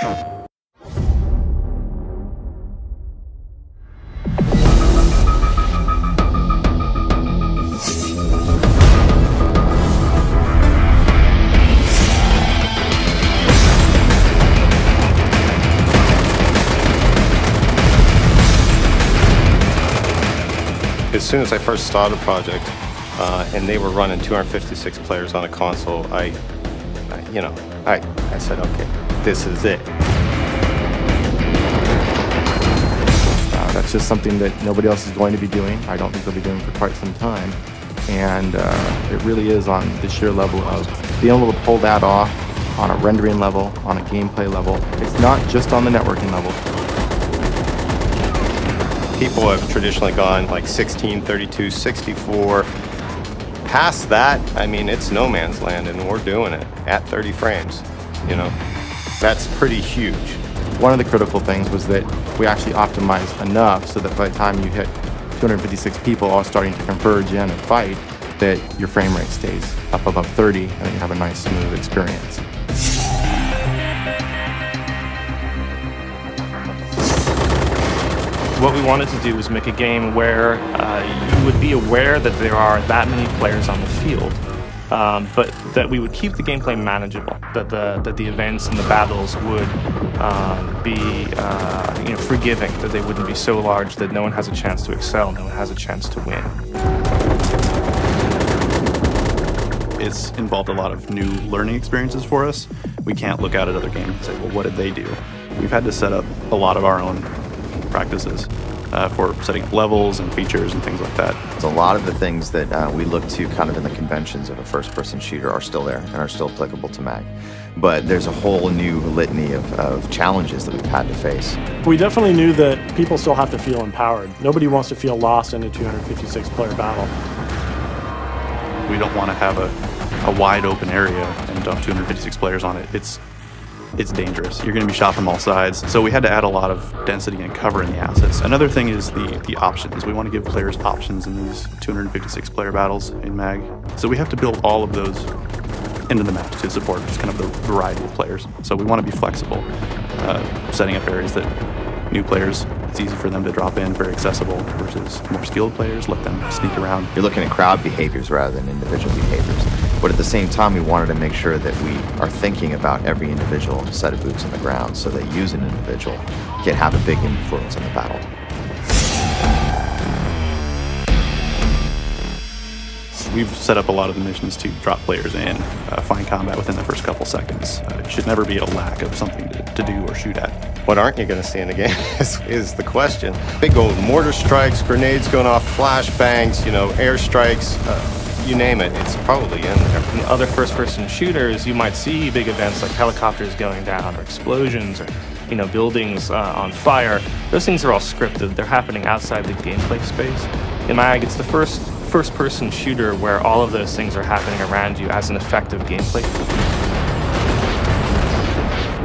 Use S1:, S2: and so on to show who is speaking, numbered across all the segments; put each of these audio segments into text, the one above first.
S1: As soon as I first started the project, and they were running 256 players on a console, I said, okay, this is it.
S2: That's just something that nobody else is going to be doing. I don't think they'll be doing for quite some time. And it really is on the sheer level of being able to pull that off on a rendering level, on a gameplay level. It's not just on the networking level.
S1: People have traditionally gone like 16, 32, 64. Past that, I mean, it's no man's land, and we're doing it at 30 frames, you know. That's pretty huge.
S2: One of the critical things was that we actually optimized enough so that by the time you hit 256 people all starting to converge in and fight, that your frame rate stays up above 30 and then you have a nice smooth experience.
S3: What we wanted to do was make a game where you would be aware that there are that many players on the field, but that we would keep the gameplay manageable, that the events and the battles would be forgiving, that they wouldn't be so large that no one has a chance to excel, no one has a chance to win.
S4: It's involved a lot of new learning experiences for us. We can't look out at other games and say, well, what did they do? We've had to set up a lot of our own practices for setting up levels and features and things like that.
S5: So a lot of the things that we look to kind of in the conventions of a first-person shooter are still there and are still applicable to MAG. But there's a whole new litany of challenges that we've had to face.
S6: We definitely knew that people still have to feel empowered. Nobody wants to feel lost in a 256-player battle.
S4: We don't want to have a wide open area and dump 256 players on it. It's dangerous. You're going to be shot from all sides. So we had to add a lot of density and cover in the assets. Another thing is the options. We want to give players options in these 256 player battles in MAG. So we have to build all of those into the map to support just kind of the variety of players. So we want to be flexible, setting up areas that new players, it's easy for them to drop in, very accessible, versus more skilled players, let them sneak around.
S5: You're looking at crowd behaviors rather than individual behaviors. But at the same time, we wanted to make sure that we are thinking about every individual set of boots on the ground so that you as an individual can have a big influence on the battle.
S4: We've set up a lot of the missions to drop players in, find combat within the first couple seconds. It should never be a lack of something to do or shoot at.
S1: What aren't you going to see in a game is the question. Big old mortar strikes, grenades going off, flashbangs, air strikes, you name it, it's probably in there.
S3: In other first-person shooters, you might see big events like helicopters going down or explosions or buildings on fire. Those things are all scripted. They're happening outside the gameplay space. In MAG, it's the first-person shooter where all of those things are happening around you as an effective gameplay.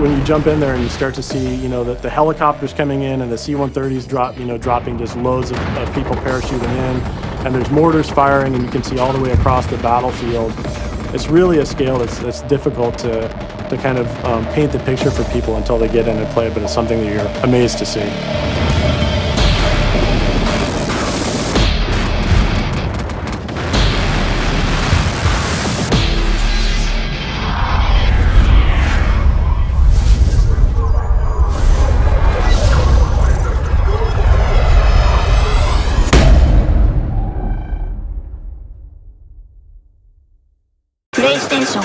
S6: When you jump in there and you start to see, that the helicopters coming in and the C-130s dropping just loads of people parachuting in, and there's mortars firing, and you can see all the way across the battlefield. It's really a scale that's difficult to kind of paint the picture for people until they get in and play, but it's something that you're amazed to see.
S7: PlayStation